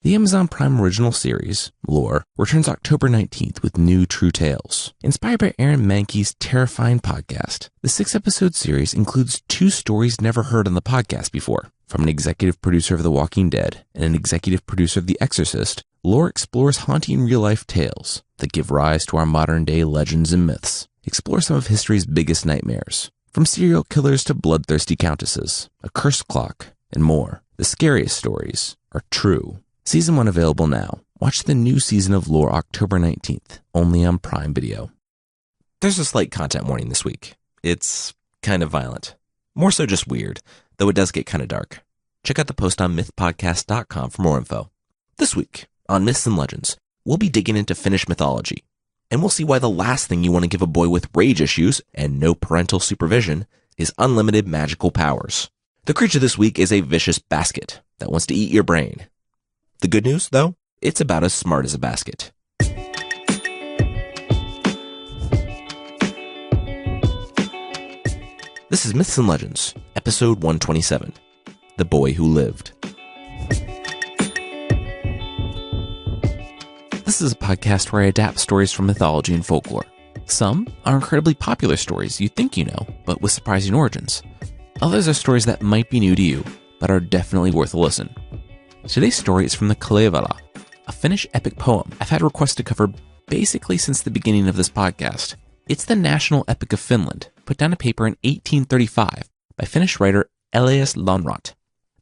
The Amazon Prime original series, Lore, returns October 19th with new true tales. Inspired by Aaron Mahnke's terrifying podcast, the 6-episode series includes 2 stories never heard on the podcast before. From an executive producer of The Walking Dead and an executive producer of The Exorcist, Lore explores haunting real-life tales that give rise to our modern-day legends and myths. Explore some of history's biggest nightmares, from serial killers to bloodthirsty countesses, a cursed clock, and more. The scariest stories are true. Season 1 available now. Watch the new season of Lore October 19th, only on Prime Video. There's a slight content warning this week. It's kind of violent. More so just weird, though it does get kind of dark. Check out the post on mythpodcast.com for more info. This week, on Myths and Legends, we'll be digging into Finnish mythology, and we'll see why the last thing you want to give a boy with rage issues and no parental supervision is unlimited magical powers. The creature this week is a vicious basket that wants to eat your brain. The good news, though, it's about as smart as a basket. This is Myths and Legends, episode 127, The Boy Who Lived. This is a podcast where I adapt stories from mythology and folklore. Some are incredibly popular stories you think you know, but with surprising origins. Others are stories that might be new to you, but are definitely worth a listen. Today's story is from the Kalevala, a Finnish epic poem I've had requests to cover basically since the beginning of this podcast. It's the national epic of Finland, put down to paper in 1835 by Finnish writer Elias Lönnrot.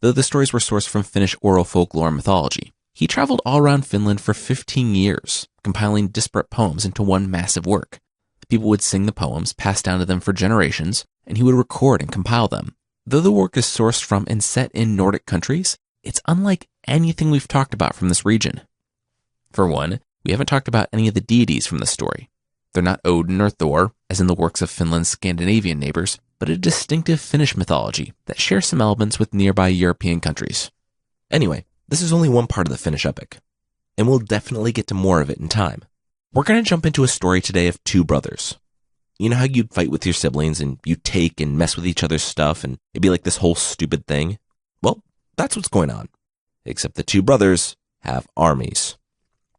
Though the stories were sourced from Finnish oral folklore and mythology, he traveled all around Finland for 15 years, compiling disparate poems into one massive work. People would sing the poems, passed down to them for generations, and he would record and compile them. Though the work is sourced from and set in Nordic countries, it's unlike anything we've talked about from this region. For one, we haven't talked about any of the deities from this story. They're not Odin or Thor, as in the works of Finland's Scandinavian neighbors, but a distinctive Finnish mythology that shares some elements with nearby European countries. Anyway, this is only one part of the Finnish epic, and we'll definitely get to more of it in time. We're going to jump into a story today of 2 brothers. You know how you'd fight with your siblings and you take and mess with each other's stuff and it'd be like this whole stupid thing? Well, that's what's going on. Except the 2 brothers have armies.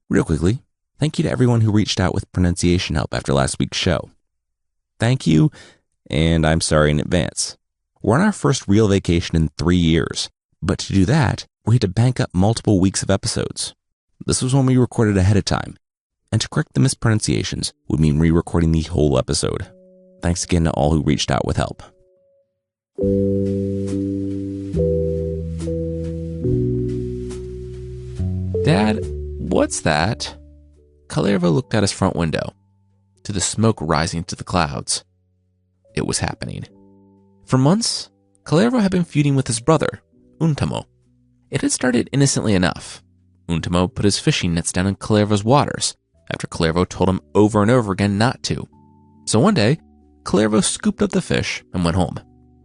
Real quickly, thank you to everyone who reached out with pronunciation help after last week's show. Thank you, and I'm sorry in advance. We're on our first real vacation in 3 years, but to do that, we had to bank up multiple weeks of episodes. This was when we recorded ahead of time, and to correct the mispronunciations would mean re-recording the whole episode. Thanks again to all who reached out with help. Dad, what's that? Kalevala looked out his front window, to the smoke rising to the clouds. It was happening. For months, Kalevala had been feuding with his brother, Untamo. It had started innocently enough. Untamo put his fishing nets down in Kalevala's waters, after Kalevala told him over and over again not to. So one day, Kalevala scooped up the fish and went home.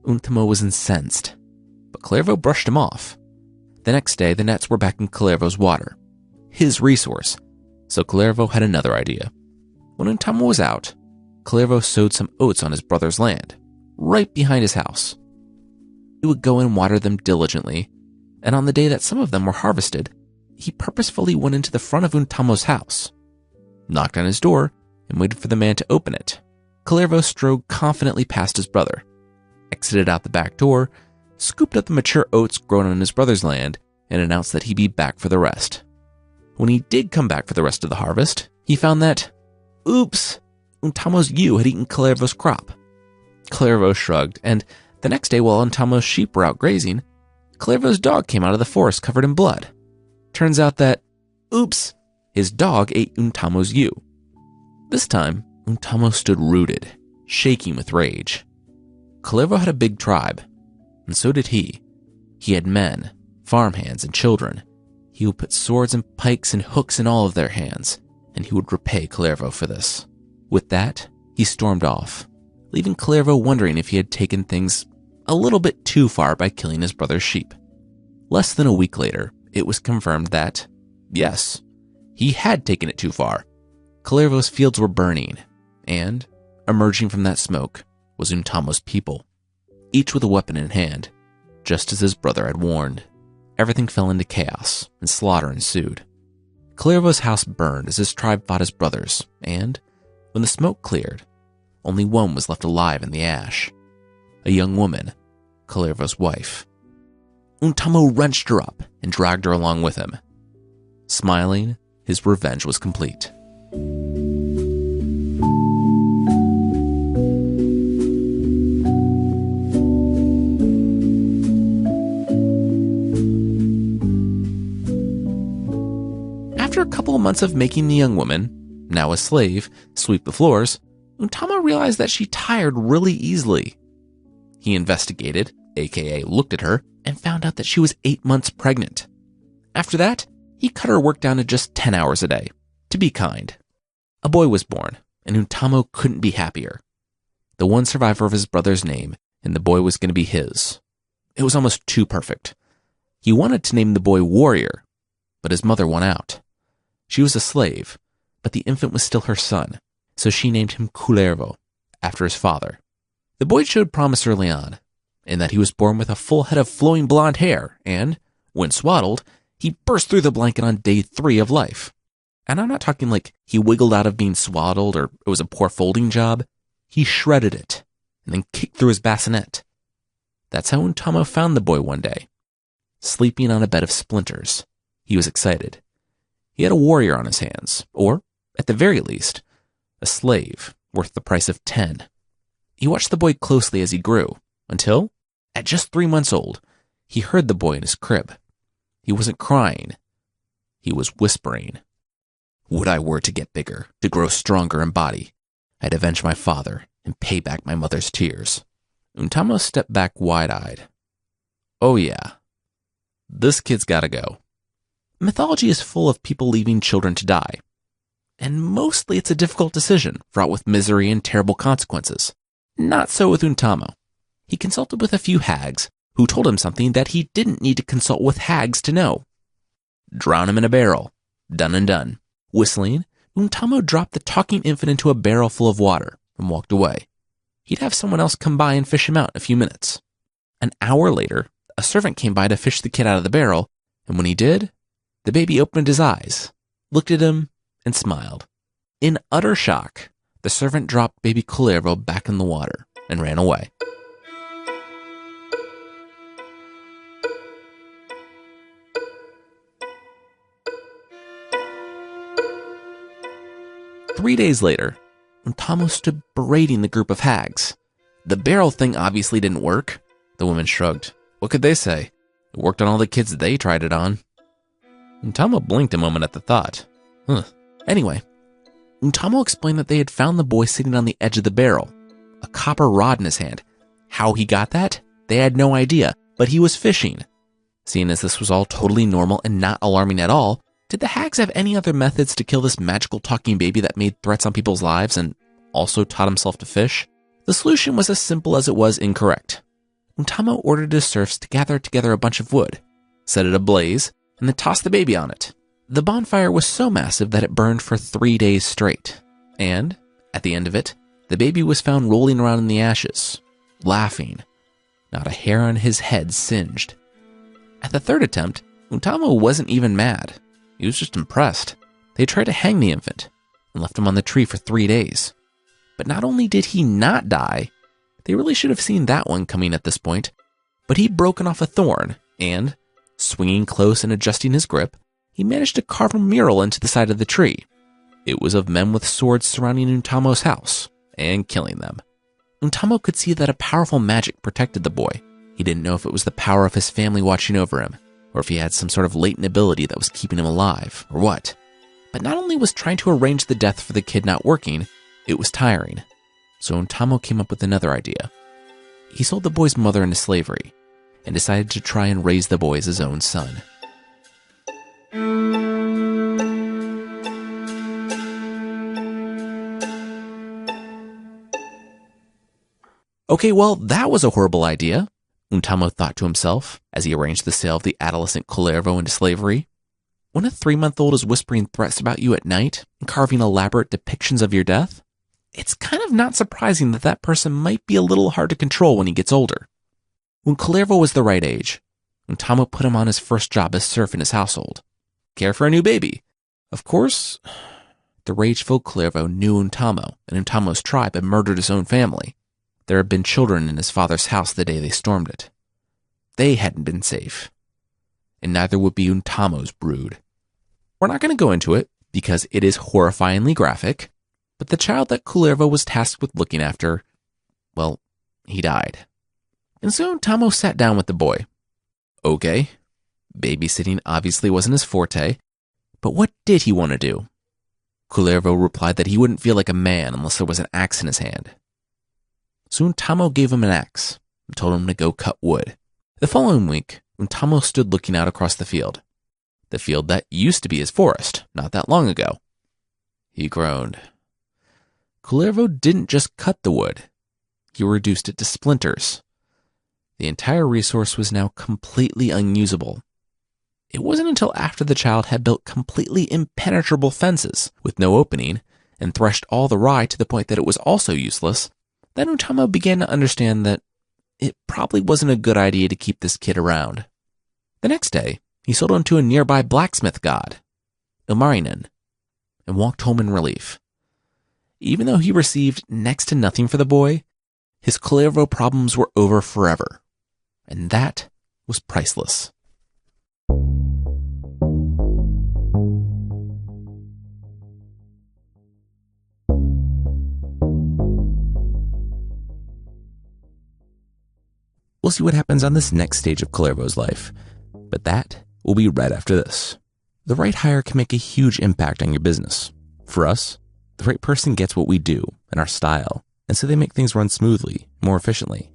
Untamo was incensed, but Kalevala brushed him off. The next day, the nets were back in Kalevala's water, his resource, so Kalevala had another idea. When Untamo was out, Kalevala sowed some oats on his brother's land, right behind his house. He would go and water them diligently, and on the day that some of them were harvested, he purposefully went into the front of Untamo's house, knocked on his door, and waited for the man to open it. Kalevala strode confidently past his brother, exited out the back door, scooped up the mature oats grown on his brother's land, and announced that he'd be back for the rest. When he did come back for the rest of the harvest, he found that, oops, Untamo's ewe had eaten Kalevala's crop. Kalevala shrugged, and the next day while Untamo's sheep were out grazing, Kalevala's dog came out of the forest covered in blood. Turns out that, oops, his dog ate Untamo's ewe. This time, Untamo stood rooted, shaking with rage. Kalevala had a big tribe, and so did he. He had men, farmhands, and children. He would put swords and pikes and hooks in all of their hands, and he would repay Kalevala for this. With that, he stormed off, leaving Kalevala wondering if he had taken things a little bit too far by killing his brother's sheep. Less than a week later, it was confirmed that, yes, he had taken it too far. Kalevala's fields were burning, and, emerging from that smoke, was Untamo's people, each with a weapon in hand, just as his brother had warned. everything fell into chaos and slaughter ensued. Kaleva's house burned as his tribe fought his brothers, and when the smoke cleared, only one was left alive in the ash. A young woman, Kaleva's wife. Untamo wrenched her up and dragged her along with him. Smiling, his revenge was complete. After a couple of months of making the young woman, now a slave, sweep the floors, Untamo realized that she tired really easily. He investigated, aka looked at her, and found out that she was 8 months pregnant. After that, he cut her work down to just 10 hours a day, to be kind. A boy was born, and Untamo couldn't be happier. The one survivor of his brother's name, and the boy was going to be his. It was almost too perfect. He wanted to name the boy Warrior, but his mother won out. She was a slave, but the infant was still her son, so she named him Kullervo, after his father. The boy showed promise early on, in that he was born with a full head of flowing blonde hair, and, when swaddled, he burst through the blanket on day 3 of life. And I'm not talking like he wiggled out of being swaddled or it was a poor folding job. He shredded it, and then kicked through his bassinet. That's how Untamo found the boy one day, sleeping on a bed of splinters. He was excited. He had a warrior on his hands, or, at the very least, a slave worth the price of 10. He watched the boy closely as he grew, until, at just 3 months old, he heard the boy in his crib. He wasn't crying. He was whispering. Would I were to get bigger, to grow stronger in body, I'd avenge my father and pay back my mother's tears. Untamo stepped back wide-eyed. Oh yeah, this kid's gotta go. Mythology is full of people leaving children to die, and mostly it's a difficult decision, fraught with misery and terrible consequences. Not so with Untamo. He consulted with a few hags, who told him something that he didn't need to consult with hags to know. Drown him in a barrel. Done and done. Whistling, Untamo dropped the talking infant into a barrel full of water and walked away. He'd have someone else come by and fish him out in a few minutes. An hour later, a servant came by to fish the kid out of the barrel, and when he did, the baby opened his eyes, looked at him, and smiled. In utter shock, the servant dropped baby Kullervo back in the water and ran away. Three days later, Untamo stood berating the group of hags. The barrel thing obviously didn't work. The women shrugged. What could they say? It worked on all the kids they tried it on. Untamo blinked a moment at the thought. Anyway, Untamo explained that they had found the boy sitting on the edge of the barrel, a copper rod in his hand. How he got that? They had no idea, but he was fishing. Seeing as this was all totally normal and not alarming at all, did the hags have any other methods to kill this magical talking baby that made threats on people's lives and also taught himself to fish? The solution was as simple as it was incorrect. Untamo ordered his serfs to gather together a bunch of wood, set it ablaze, and then toss the baby on it. The bonfire was so massive that it burned for 3 days straight, and, at the end of it, the baby was found rolling around in the ashes, laughing, not a hair on his head singed. At the third attempt, Untamo wasn't even mad. He was just impressed. They tried to hang the infant and left him on the tree for 3 days. But not only did he not die, they really should have seen that one coming at this point, but he'd broken off a thorn and, swinging close and adjusting his grip, he managed to carve a mural into the side of the tree. It was of men with swords surrounding Untamo's house and killing them. Untamo could see that a powerful magic protected the boy. He didn't know if it was the power of his family watching over him, or if he had some sort of latent ability that was keeping him alive, or what. But not only was trying to arrange the death for the kid not working, it was tiring. So Untamo came up with another idea. He sold the boy's mother into slavery, and decided to try and raise the boy as his own son. Okay, well, that was a horrible idea, Untamo thought to himself as he arranged the sale of the adolescent Kullervo into slavery. When a 3-month-old is whispering threats about you at night and carving elaborate depictions of your death, it's kind of not surprising that person might be a little hard to control when he gets older. When Kullervo was the right age, Untamo put him on his first job as serf in his household. Care for a new baby. Of course, the rage-filled Kullervo knew Untamo, and Untamo's tribe had murdered his own family. There had been children in his father's house the day they stormed it. They hadn't been safe. And neither would be Untamo's brood. We're not going to go into it, because it is horrifyingly graphic, but the child that Kullervo was tasked with looking after, well, he died. And so Untamo sat down with the boy. Okay, babysitting obviously wasn't his forte, but what did he want to do? Kullervo replied that he wouldn't feel like a man unless there was an axe in his hand. So Untamo gave him an axe and told him to go cut wood. The following week, Untamo stood looking out across the field that used to be his forest not that long ago. He groaned. Kullervo didn't just cut the wood, he reduced it to splinters. The entire resource was now completely unusable. It wasn't until after the child had built completely impenetrable fences with no opening and threshed all the rye to the point that it was also useless that Untamo began to understand that it probably wasn't a good idea to keep this kid around. The next day, he sold him to a nearby blacksmith god, Ilmarinen, and walked home in relief. Even though he received next to nothing for the boy, his Kullervo problems were over forever. And that was priceless. We'll see what happens on this next stage of Kullervo's life, but that will be right after this. The right hire can make a huge impact on your business. For us, the right person gets what we do and our style, and so they make things run smoothly, more efficiently.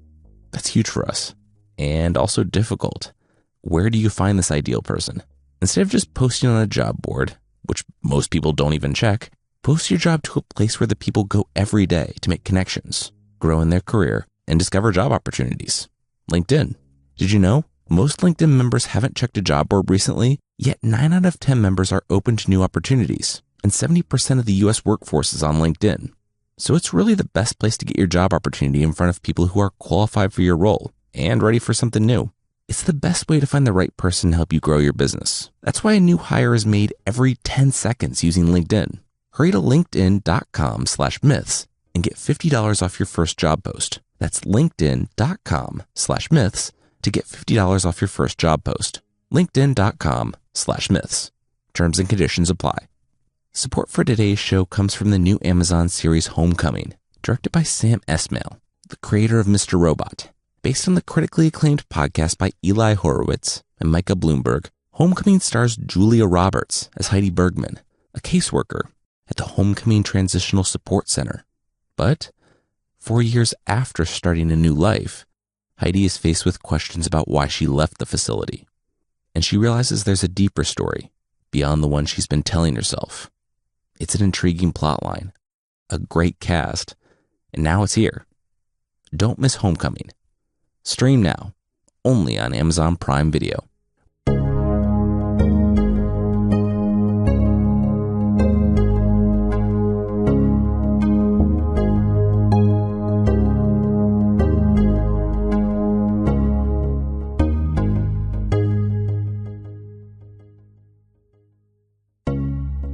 That's huge for us. And also difficult. Where do you find this ideal person? Instead of just posting on a job board, which most people don't even check, post your job to a place where the people go every day to make connections, grow in their career, and discover job opportunities. LinkedIn. Did you know most LinkedIn members haven't checked a job board recently, yet 9 out of 10 members are open to new opportunities, and 70% of the US workforce is on LinkedIn. So it's really the best place to get your job opportunity in front of people who are qualified for your role and ready for something new. It's the best way to find the right person to help you grow your business. That's why a new hire is made every 10 seconds using LinkedIn. Hurry to linkedin.com/myths and get $50 off your first job post. That's linkedin.com/myths to get $50 off your first job post. linkedin.com/myths. Terms and conditions apply. Support for today's show comes from the new Amazon series Homecoming, directed by Sam Esmail, the creator of Mr. Robot. Based on the critically acclaimed podcast by Eli Horowitz and Micah Bloomberg, Homecoming stars Julia Roberts as Heidi Bergman, a caseworker at the Homecoming Transitional Support Center. But 4 years after starting a new life, Heidi is faced with questions about why she left the facility. And she realizes there's a deeper story beyond the one she's been telling herself. It's an intriguing plotline, a great cast, and now it's here. Don't miss Homecoming. Stream now, only on Amazon Prime Video.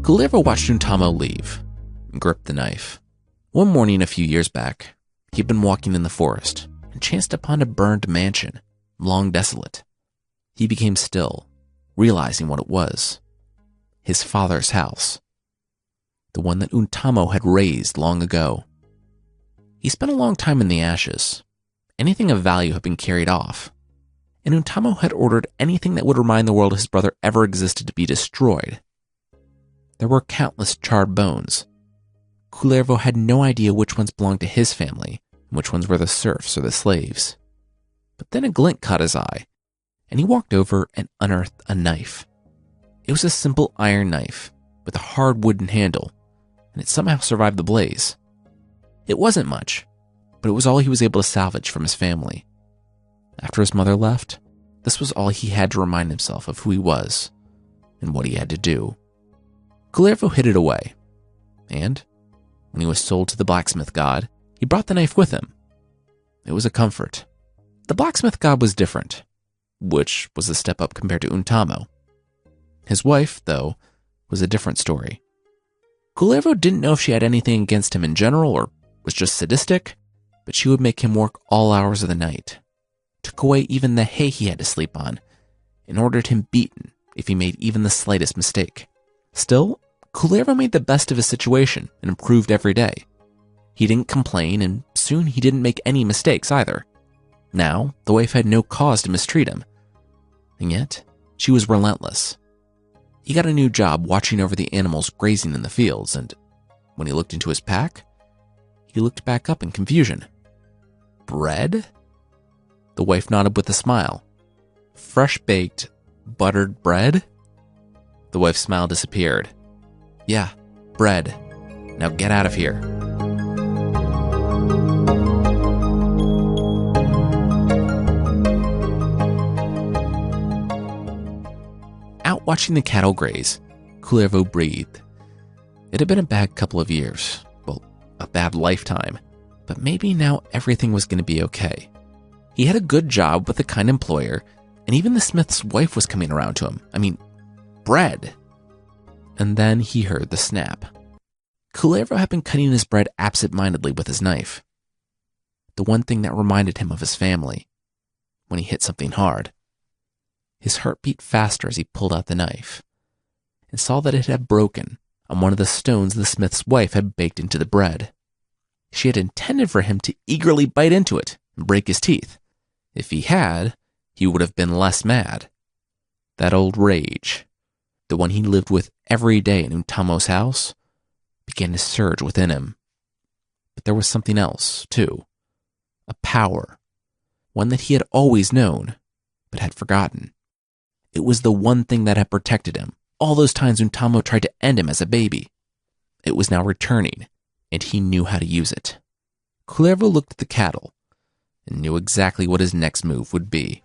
Kullervo watched Untamo leave and gripped the knife. One morning a few years back, he'd been walking in the forest and chanced upon a burned mansion, long desolate. He became still, realizing what it was. His father's house. The one that Untamo had raised long ago. He spent a long time in the ashes. Anything of value had been carried off. And Untamo had ordered anything that would remind the world his brother ever existed to be destroyed. There were countless charred bones. Kullervo had no idea which ones belonged to his family and which ones were the serfs or the slaves. But then a glint caught his eye, and he walked over and unearthed a knife. It was a simple iron knife with a hard wooden handle, and it somehow survived the blaze. It wasn't much, but it was all he was able to salvage from his family. After his mother left, this was all he had to remind himself of who he was and what he had to do. Kullervo hid it away, and when he was sold to the blacksmith god, he brought the knife with him. It was a comfort. The blacksmith god was different. which was a step up compared to Untamo. His wife, though, was a different story. Kullervo didn't know if she had anything against him in general or was just sadistic, but she would make him work all hours of the night, took away even the hay he had to sleep on, and ordered him beaten if he made even the slightest mistake. Still, Kullervo made the best of his situation and improved every day. He didn't complain, and soon he didn't make any mistakes either. Now, the wife had no cause to mistreat him. And yet, she was relentless. He got a new job watching over the animals grazing in the fields, and when he looked into his pack, he looked back up in confusion. Bread? The wife nodded with a smile. Fresh-baked, buttered bread? The wife's smile disappeared. Yeah, bread. Now get out of here. Out watching the cattle graze, Kullervo breathed. It had been a bad couple of years. Well, a bad lifetime. But maybe now everything was going to be okay. He had a good job with a kind employer, and even the smith's wife was coming around to him. I mean, bread. And then he heard the snap. Kullervo had been cutting his bread absent-mindedly with his knife. The one thing that reminded him of his family, when he hit something hard. His heart beat faster as he pulled out the knife, and saw that it had broken on one of the stones the smith's wife had baked into the bread. She had intended for him to eagerly bite into it and break his teeth. If he had, he would have been less mad. That old rage, the one he lived with every day in Untamo's house, began to surge within him. But there was something else, too. A power. One that he had always known, but had forgotten. It was the one thing that had protected him all those times Untamo tried to end him as a baby. It was now returning, and he knew how to use it. Kullervo looked at the cattle and knew exactly what his next move would be.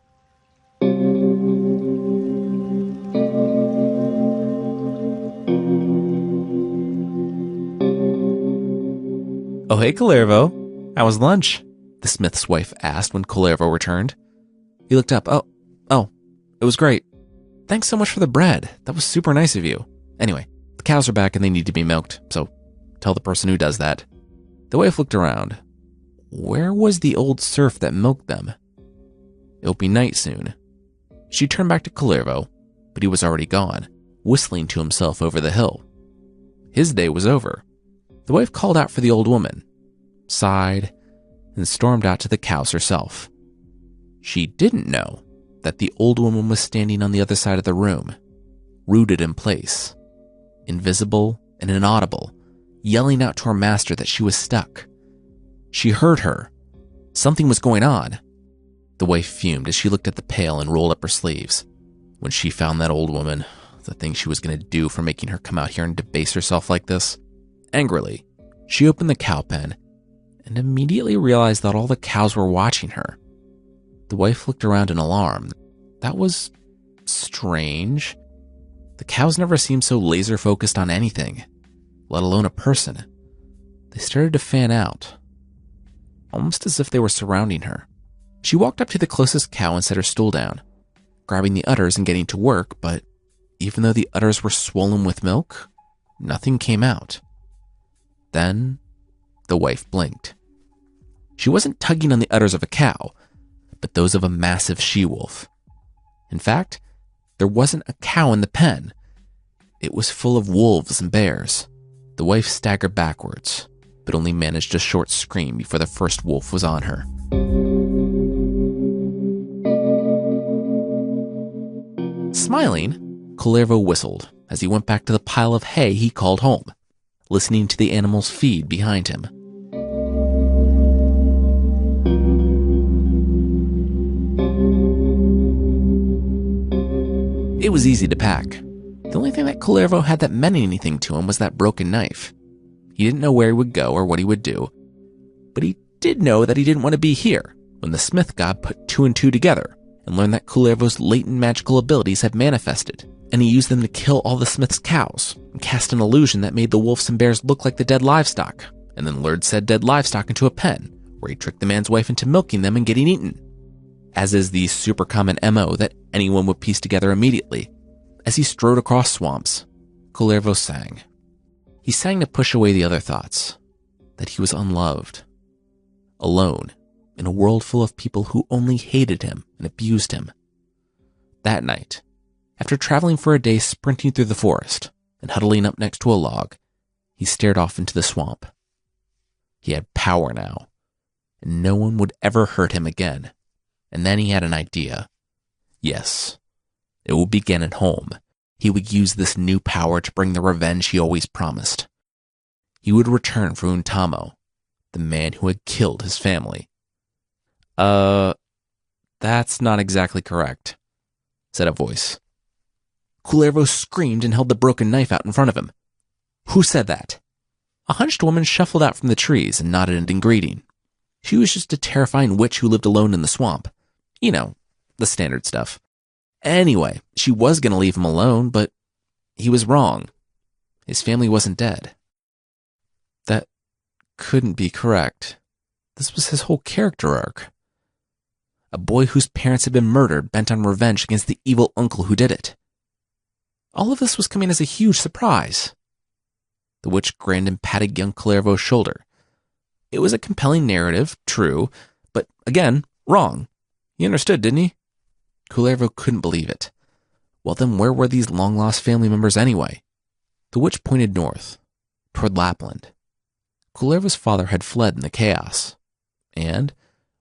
Oh, hey, Kullervo. How was lunch? The smith's wife asked when Kullervo returned. He looked up. Oh, it was great. Thanks so much for the bread. That was super nice of you. Anyway, the cows are back and they need to be milked, so tell the person who does that. The wife looked around. Where was the old serf that milked them? It'll be night soon. She turned back to Kullervo, but he was already gone, whistling to himself over the hill. His day was over. The wife called out for the old woman, sighed, and stormed out to the cows herself. She didn't know that the old woman was standing on the other side of the room, rooted in place, invisible and inaudible, yelling out to her master that she was stuck. She heard her. Something was going on. The wife fumed as she looked at the pail and rolled up her sleeves. When she found that old woman, the thing she was going to do for making her come out here and debase herself like this. Angrily, she opened the cow pen and immediately realized that all the cows were watching her. The wife looked around in alarm. That was strange. The cows never seemed so laser-focused on anything, let alone a person. They started to fan out, almost as if they were surrounding her. She walked up to the closest cow and set her stool down, grabbing the udders and getting to work, but even though the udders were swollen with milk, nothing came out. Then, the wife blinked. She wasn't tugging on the udders of a cow, but those of a massive she-wolf. In fact, there wasn't a cow in the pen. It was full of wolves and bears. The wife staggered backwards, but only managed a short scream before the first wolf was on her. Smiling, Kullervo whistled as he went back to the pile of hay he called home, listening to the animals feed behind him. It was easy to pack. The only thing that Kullervo had that meant anything to him was that broken knife. He didn't know where he would go or what he would do, but he did know that he didn't want to be here when the Smith god put two and two together and learned that Kullervo's latent magical abilities had manifested, and he used them to kill all the Smith's cows and cast an illusion that made the wolves and bears look like the dead livestock, and then lured said dead livestock into a pen, where he tricked the man's wife into milking them and getting eaten. as is the super common MO that anyone would piece together immediately. As he strode across swamps, Kullervo sang. He sang to push away the other thoughts, that he was unloved, alone, in a world full of people who only hated him and abused him. That night, after traveling for a day sprinting through the forest and huddling up next to a log, he stared off into the swamp. He had power now, and no one would ever hurt him again. And then he had an idea. Yes, it would begin at home. He would use this new power to bring the revenge he always promised. He would return for Untamo, the man who had killed his family. That's not exactly correct, said a voice. Kullervo screamed and held the broken knife out in front of him. Who said that? A hunched woman shuffled out from the trees and nodded in greeting. She was just a terrifying witch who lived alone in the swamp. You know, the standard stuff. Anyway, she was going to leave him alone, but he was wrong. His family wasn't dead. That couldn't be correct. This was his whole character arc. A boy whose parents had been murdered, bent on revenge against the evil uncle who did it. All of this was coming as a huge surprise. The witch grinned and patted young Kullervo's shoulder. It was a compelling narrative, true, but again, wrong. He understood, didn't he? Kullervo couldn't believe it. Well, then where were these long-lost family members anyway? The witch pointed north, toward Lapland. Kullervo's father had fled in the chaos, and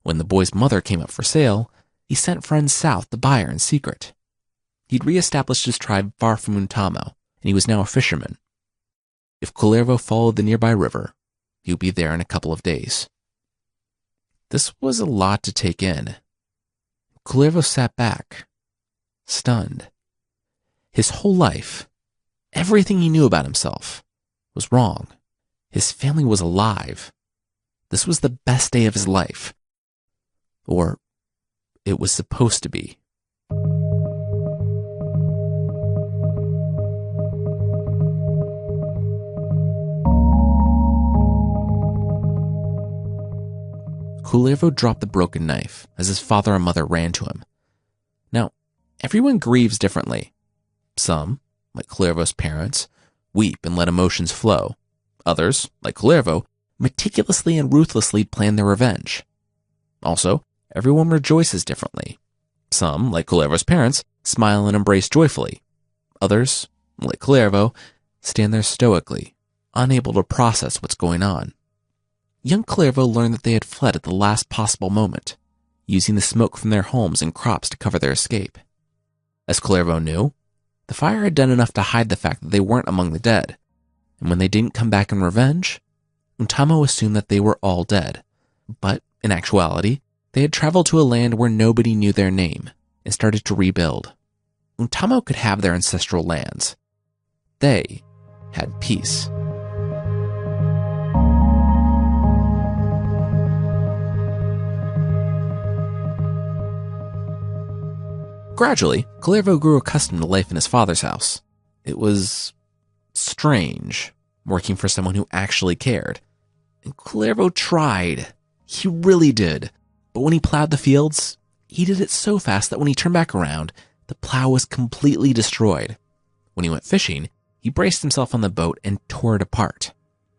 when the boy's mother came up for sale, he sent friends south to buy her in secret. He'd reestablished his tribe far from Untamo, and he was now a fisherman. If Kullervo followed the nearby river, he would be there in a couple of days. This was a lot to take in. Kullervo sat back, stunned. His whole life, everything he knew about himself, was wrong. His family was alive. This was the best day of his life. Or it was supposed to be. Kullervo dropped the broken knife as his father and mother ran to him. Now, everyone grieves differently. Some, like Kullervo's parents, weep and let emotions flow. Others, like Kullervo, meticulously and ruthlessly plan their revenge. Also, everyone rejoices differently. Some, like Kullervo's parents, smile and embrace joyfully. Others, like Kullervo, stand there stoically, unable to process what's going on. Young Kullervo learned that they had fled at the last possible moment, using the smoke from their homes and crops to cover their escape. As Kullervo knew, the fire had done enough to hide the fact that they weren't among the dead, and when they didn't come back in revenge, Untamo assumed that they were all dead. But, in actuality, they had traveled to a land where nobody knew their name, and started to rebuild. Untamo could have their ancestral lands. They had peace. Gradually, Kullervo grew accustomed to life in his father's house. It was strange, working for someone who actually cared. And Kullervo tried. He really did. But when he plowed the fields, he did it so fast that when he turned back around, the plow was completely destroyed. When he went fishing, he braced himself on the boat and tore it apart.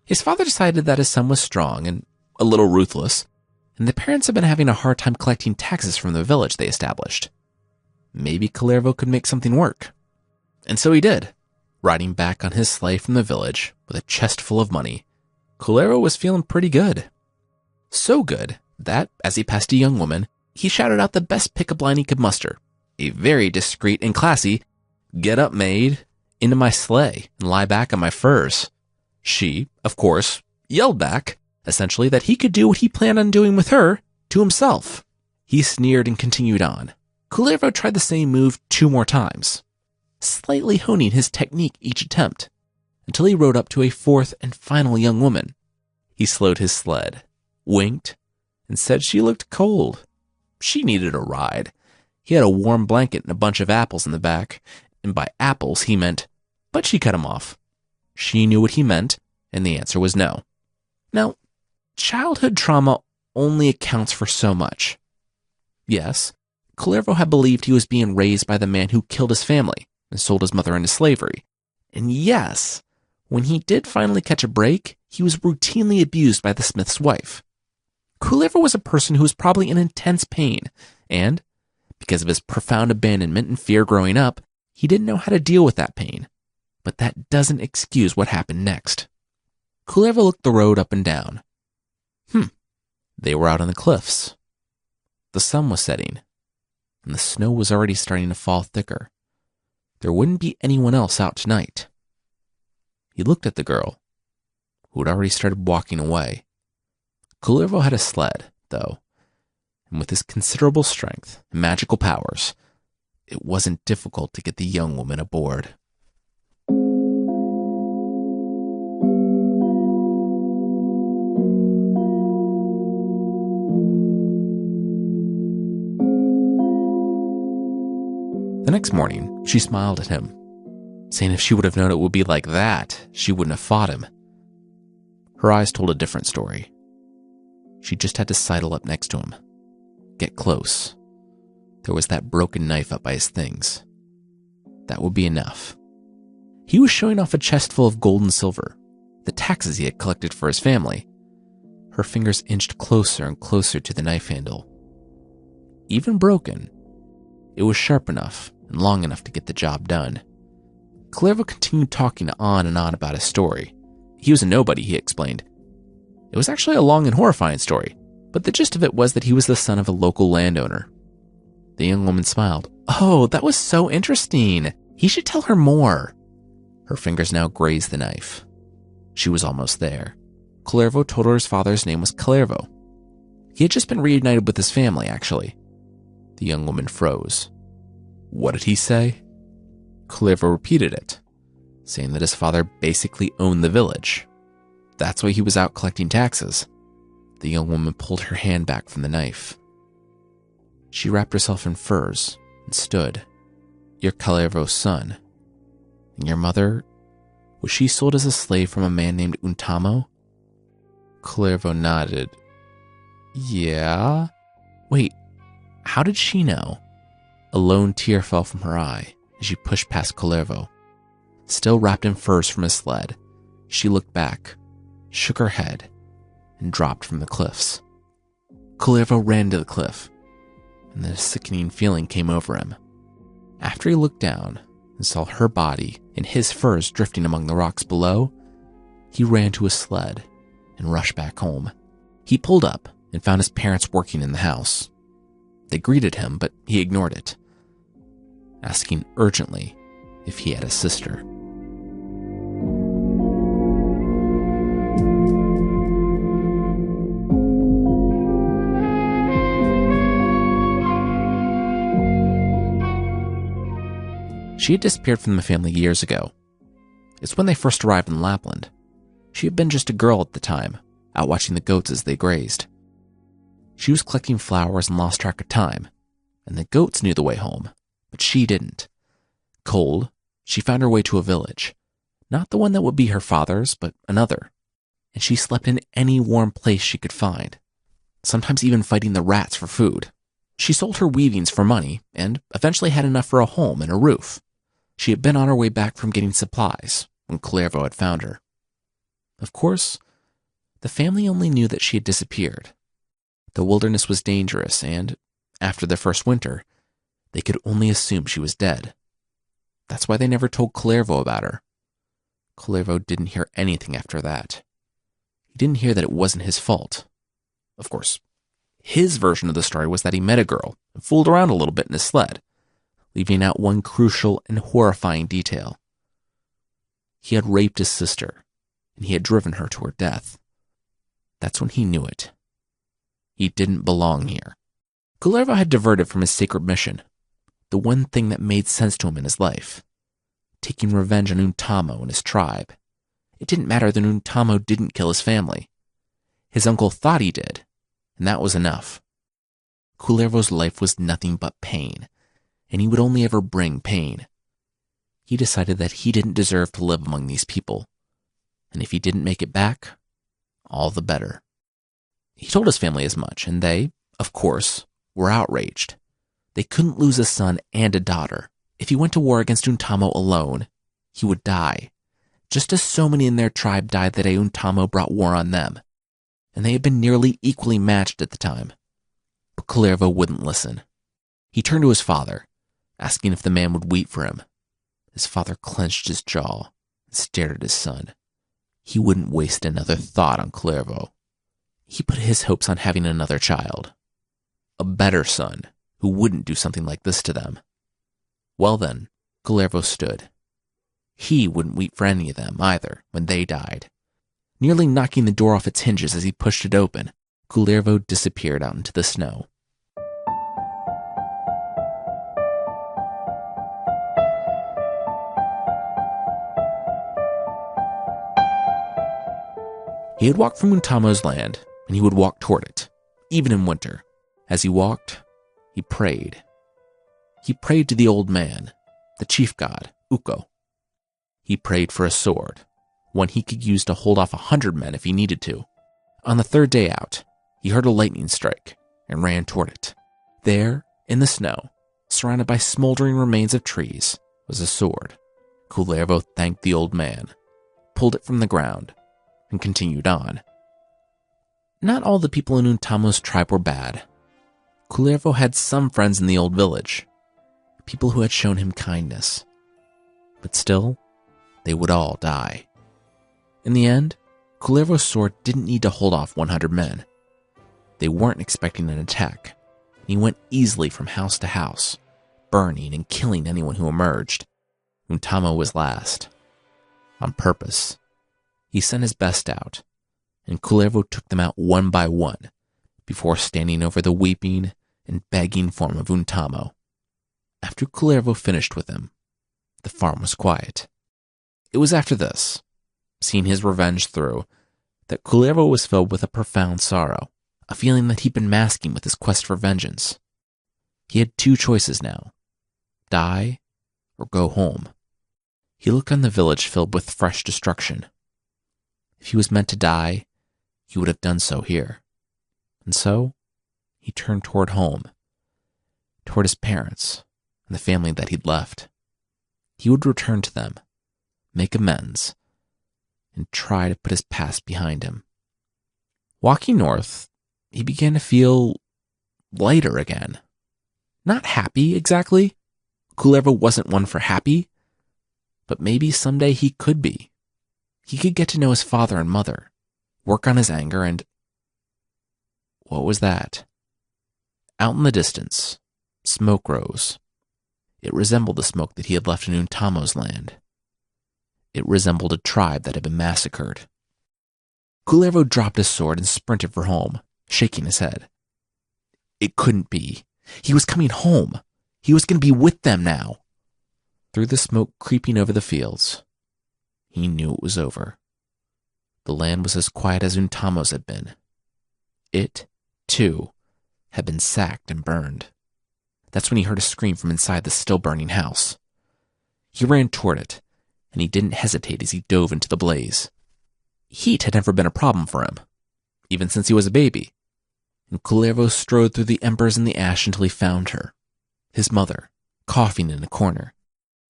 His father decided that his son was strong and a little ruthless, and the parents had been having a hard time collecting taxes from the village they established. Maybe Kullervo could make something work. And so he did. Riding back on his sleigh from the village with a chest full of money, Kullervo was feeling pretty good. So good that, as he passed a young woman, he shouted out the best pickup line he could muster, a very discreet and classy, "Get up, maid, into my sleigh and lie back on my furs." She, of course, yelled back, essentially that he could do what he planned on doing with her to himself. He sneered and continued on. Kullervo tried the same move 2 more times, slightly honing his technique each attempt, until he rode up to a 4th and final young woman. He slowed his sled, winked, and said she looked cold. She needed a ride. He had a warm blanket and a bunch of apples in the back, and by apples he meant, but she cut him off. She knew what he meant, and the answer was no. Now, childhood trauma only accounts for so much. Yes, Kullervo had believed he was being raised by the man who killed his family and sold his mother into slavery. And yes, when he did finally catch a break, he was routinely abused by the smith's wife. Kullervo was a person who was probably in intense pain, and because of his profound abandonment and fear growing up, he didn't know how to deal with that pain. But that doesn't excuse what happened next. Kullervo looked the road up and down. They were out on the cliffs. The sun was setting, and the snow was already starting to fall thicker. There wouldn't be anyone else out tonight. He looked at the girl, who had already started walking away. Kullervo had a sled, though, and with his considerable strength and magical powers, it wasn't difficult to get the young woman aboard. The next morning, she smiled at him, saying if she would have known it would be like that, she wouldn't have fought him. Her eyes told a different story. She just had to sidle up next to him, get close. There was that broken knife up by his things. That would be enough. He was showing off a chest full of gold and silver, the taxes he had collected for his family. Her fingers inched closer and closer to the knife handle. Even broken, it was sharp enough and long enough to get the job done. Kullervo continued talking on and on about his story. He was a nobody, he explained. It was actually a long and horrifying story, but the gist of it was that he was the son of a local landowner. The young woman smiled. Oh, that was so interesting. He should tell her more. Her fingers now grazed the knife. She was almost there. Kullervo told her his father's name was Kalervo. He had just been reunited with his family, actually. The young woman froze. What did he say? Kullervo repeated it, saying that his father basically owned the village. That's why he was out collecting taxes. The young woman pulled her hand back from the knife. She wrapped herself in furs and stood. You're Kalervo's son. And your mother, was she sold as a slave from a man named Untamo? Kullervo nodded. Yeah? Wait, how did she know? A lone tear fell from her eye as she pushed past Kullervo. Still wrapped in furs from his sled, she looked back, shook her head, and dropped from the cliffs. Kullervo ran to the cliff, and then a sickening feeling came over him. After he looked down and saw her body and his furs drifting among the rocks below, he ran to his sled and rushed back home. He pulled up and found his parents working in the house. They greeted him, but he ignored it, asking urgently if he had a sister. She had disappeared from the family years ago. It's when they first arrived in Lapland. She had been just a girl at the time, out watching the goats as they grazed. She was collecting flowers and lost track of time, and the goats knew the way home, but she didn't. Cold, she found her way to a village, not the one that would be her father's, but another, and she slept in any warm place she could find, sometimes even fighting the rats for food. She sold her weavings for money, and eventually had enough for a home and a roof. She had been on her way back from getting supplies when Kullervo had found her. Of course, the family only knew that she had disappeared. The wilderness was dangerous, and after the first winter, they could only assume she was dead. That's why they never told Kullervo about her. Kullervo didn't hear anything after that. He didn't hear that it wasn't his fault. Of course, his version of the story was that he met a girl and fooled around a little bit in his sled, leaving out one crucial and horrifying detail. He had raped his sister, and he had driven her to her death. That's when he knew it. He didn't belong here. Kullervo had diverted from his sacred mission, the one thing that made sense to him in his life, taking revenge on Untamo and his tribe. It didn't matter that Untamo didn't kill his family. His uncle thought he did, and that was enough. Kullervo's life was nothing but pain, and he would only ever bring pain. He decided that he didn't deserve to live among these people, and if he didn't make it back, all the better. He told his family as much, and they, of course, were outraged. They couldn't lose a son and a daughter. If he went to war against Untamo alone, he would die, just as so many in their tribe died the day Untamo brought war on them, and they had been nearly equally matched at the time. But Kullervo wouldn't listen. He turned to his father, asking if the man would weep for him. His father clenched his jaw and stared at his son. He wouldn't waste another thought on Kullervo. He put his hopes on having another child, a better son who wouldn't do something like this to them. Well then, Kullervo stood. He wouldn't weep for any of them either when they died. Nearly knocking the door off its hinges as he pushed it open, Kullervo disappeared out into the snow. He had walked from Untamo's land, and he would walk toward it, even in winter. As he walked, he prayed. He prayed to the old man, the chief god, Ukko. He prayed for a sword, one he could use to hold off 100 men if he needed to. On the third day out, he heard a lightning strike and ran toward it. There, in the snow, surrounded by smoldering remains of trees, was a sword. Kullervo thanked the old man, pulled it from the ground, and continued on. Not all the people in Untamo's tribe were bad. Kullervo had some friends in the old village, people who had shown him kindness. But still, they would all die. In the end, Kullervo's sword didn't need to hold off 100 men. They weren't expecting an attack, and he went easily from house to house, burning and killing anyone who emerged. Untamo was last. On purpose. He sent his best out, and Kullervo took them out one by one, before standing over the weeping and begging form of Untamo. After Kullervo finished with him, the farm was quiet. It was after this, seeing his revenge through, that Kullervo was filled with a profound sorrow, a feeling that he'd been masking with his quest for vengeance. He had two choices now: die or go home. He looked on the village filled with fresh destruction. If he was meant to die, he would have done so here. And so, he turned toward home, toward his parents and the family that he'd left. He would return to them, make amends, and try to put his past behind him. Walking north, he began to feel lighter again. Not happy, exactly. Kullervo wasn't one for happy, but maybe someday he could be. He could get to know his father and mother, work on his anger, and... What was that? Out in the distance, smoke rose. It resembled the smoke that he had left in Untamo's land. It resembled a tribe that had been massacred. Kullervo dropped his sword and sprinted for home, shaking his head. It couldn't be. He was coming home. He was going to be with them now. Through the smoke creeping over the fields, he knew it was over. The land was as quiet as Untamo's had been. It, too, had been sacked and burned. That's when he heard a scream from inside the still-burning house. He ran toward it, and he didn't hesitate as he dove into the blaze. Heat had never been a problem for him, even since he was a baby. And Kullervo strode through the embers and the ash until he found her, his mother, coughing in a corner.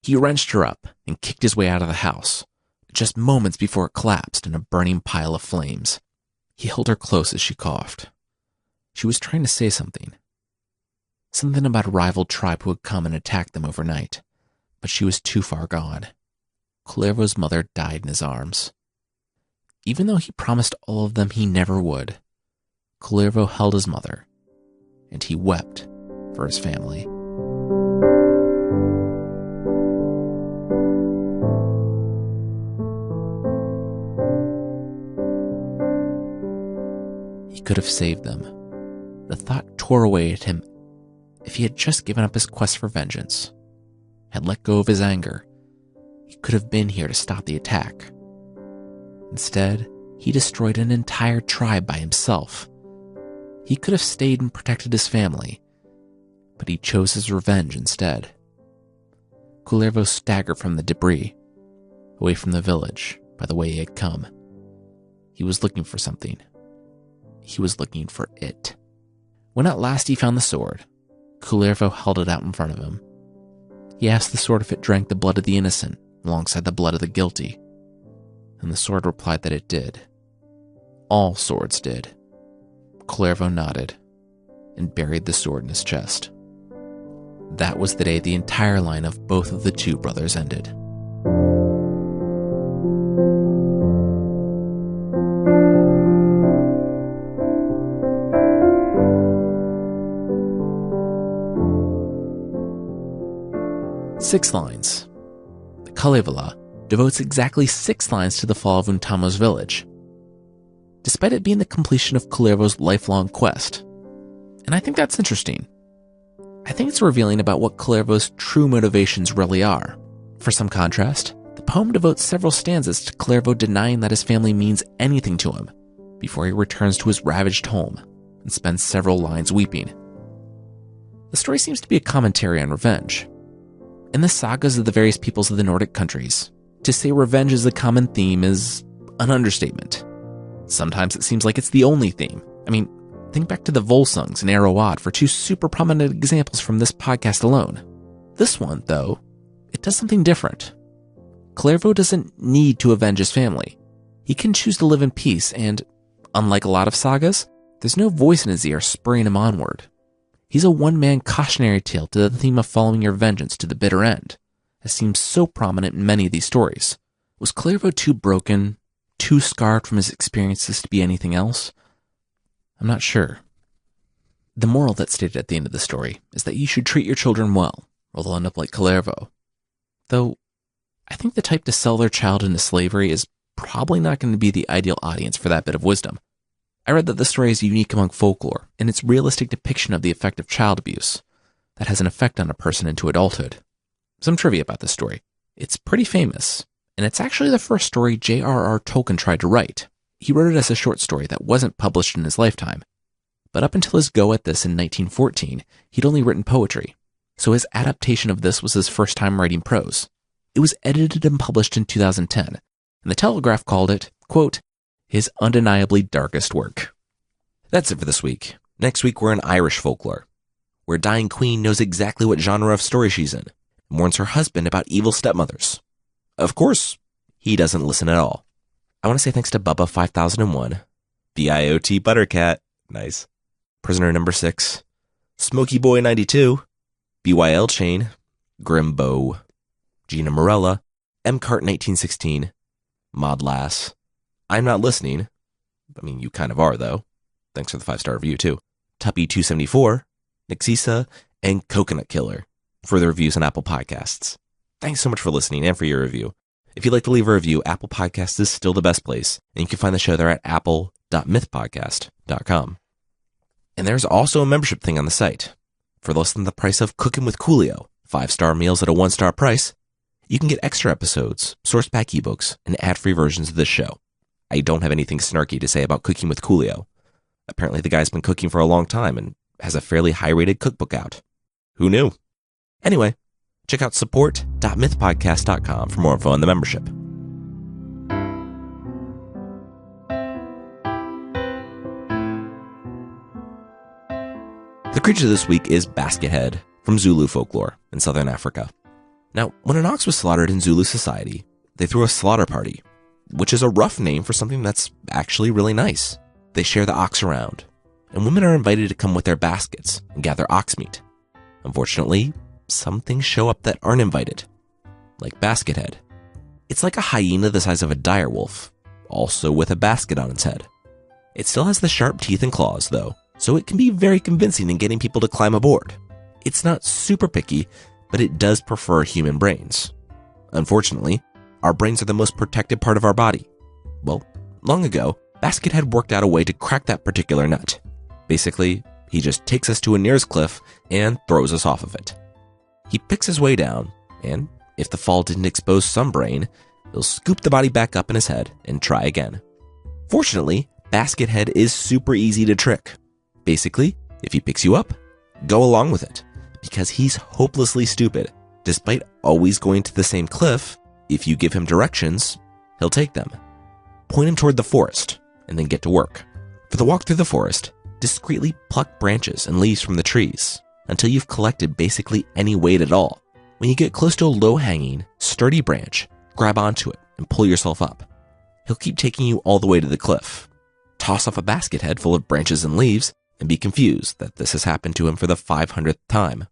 He wrenched her up and kicked his way out of the house, just moments before it collapsed in a burning pile of flames. He held her close as she coughed. She was trying to say something. Something about a rival tribe who had come and attacked them overnight, but she was too far gone. Kullervo's mother died in his arms. Even though he promised all of them he never would, Kullervo held his mother, and he wept for his family. He could have saved them. The thought tore away at him. If he had just given up his quest for vengeance, had let go of his anger, he could have been here to stop the attack. Instead, he destroyed an entire tribe by himself. He could have stayed and protected his family, but he chose his revenge instead. Kullervo staggered from the debris, away from the village by the way he had come. He was looking for something. He was looking for it. When at last he found the sword, Kullervo held it out in front of him. He asked the sword if it drank the blood of the innocent alongside the blood of the guilty, and the sword replied that it did. All swords did. Kullervo nodded and buried the sword in his chest. That was the day the entire line of both of the two brothers ended. Six lines. The Kalevala devotes exactly 6 lines to the fall of Untamo's village, despite it being the completion of Kullervo's lifelong quest. And I think that's interesting. I think it's revealing about what Kullervo's true motivations really are. For some contrast, the poem devotes several stanzas to Kullervo denying that his family means anything to him before he returns to his ravaged home and spends several lines weeping. The story seems to be a commentary on revenge. In the sagas of the various peoples of the Nordic countries, to say revenge is a common theme is an understatement. Sometimes it seems like it's the only theme. I mean, think back to the Volsungs and Erowad for 2 super prominent examples from this podcast alone. This one, though, it does something different. Kullervo doesn't need to avenge his family. He can choose to live in peace and, unlike a lot of sagas, there's no voice in his ear spurring him onward. He's a one-man cautionary tale to the theme of following your vengeance to the bitter end, as seems so prominent in many of these stories. Was Kullervo too broken, too scarred from his experiences to be anything else? I'm not sure. The moral that's stated at the end of the story is that you should treat your children well, or they'll end up like Kullervo. Though, I think the type to sell their child into slavery is probably not going to be the ideal audience for that bit of wisdom. I read that the story is unique among folklore in its realistic depiction of the effect of child abuse that has an effect on a person into adulthood. Some trivia about this story. It's pretty famous, and it's actually the first story J.R.R. Tolkien tried to write. He wrote it as a short story that wasn't published in his lifetime. But up until his go at this in 1914, he'd only written poetry, so his adaptation of this was his first time writing prose. It was edited and published in 2010, and the Telegraph called it, quote, his undeniably darkest work. That's it for this week. Next week we're in Irish folklore, where a dying queen knows exactly what genre of story she's in, and warns her husband about evil stepmothers. Of course, he doesn't listen at all. I want to say thanks to Bubba 5001, BIOT Buttercat, nice, Prisoner Number 6, Smoky Boy 92, BYL Chain, Grimbo, Gina Morella, MCart 1916, Mod Lass, I'm Not Listening. I mean, you kind of are, though. Thanks for the 5-star review, too. Tuppy274, Nixisa, and Coconut Killer for the reviews on Apple Podcasts. Thanks so much for listening and for your review. If you'd like to leave a review, Apple Podcasts is still the best place, and you can find the show there at apple.mythpodcast.com. And there's also a membership thing on the site. For less than the price of Cooking with Coolio, 5-star meals at a 1-star price, you can get extra episodes, source pack ebooks, and ad-free versions of this show. I don't have anything snarky to say about Cooking with Coolio. Apparently the guy's been cooking for a long time and has a fairly high-rated cookbook out. Who knew? Anyway, check out support.mythpodcast.com for more info on the membership. The creature this week is Baskethead from Zulu folklore in southern Africa. Now, when an ox was slaughtered in Zulu society, they threw a slaughter party, which is a rough name for something that's actually really nice. They share the ox around, and women are invited to come with their baskets and gather ox meat. Unfortunately, some things show up that aren't invited, like Baskethead. It's like a hyena the size of a direwolf, also with a basket on its head. It still has the sharp teeth and claws, though, so it can be very convincing in getting people to climb aboard. It's not super picky, but it does prefer human brains. Unfortunately, our brains are the most protected part of our body. Well, long ago, Baskethead worked out a way to crack that particular nut. Basically, he just takes us to a nearest cliff and throws us off of it. He picks his way down, and if the fall didn't expose some brain, he'll scoop the body back up in his head and try again. Fortunately, Baskethead is super easy to trick. Basically, if he picks you up, go along with it, because he's hopelessly stupid. Despite always going to the same cliff, if you give him directions, he'll take them. Point him toward the forest, and then get to work. For the walk through the forest, discreetly pluck branches and leaves from the trees. until you've collected basically any weight at all. When you get close to a low-hanging, sturdy branch, grab onto it and pull yourself up. He'll keep taking you all the way to the cliff. Toss off a basket head full of branches and leaves, and be confused that this has happened to him for the 500th time.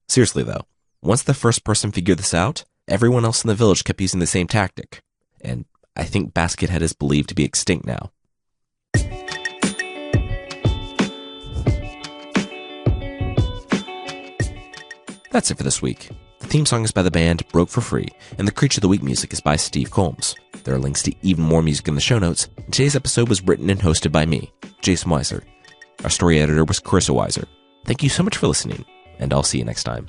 Seriously though, once the first person figured this out, everyone else in the village kept using the same tactic, and I think basket head is believed to be extinct now. That's it for this week. The theme song is by the band Broke for Free, and the Creature of the Week music is by Steve Combs. There are links to even more music in the show notes, and today's episode was written and hosted by me, Jason Weiser. Our story editor was Carissa Weiser. Thank you so much for listening, and I'll see you next time.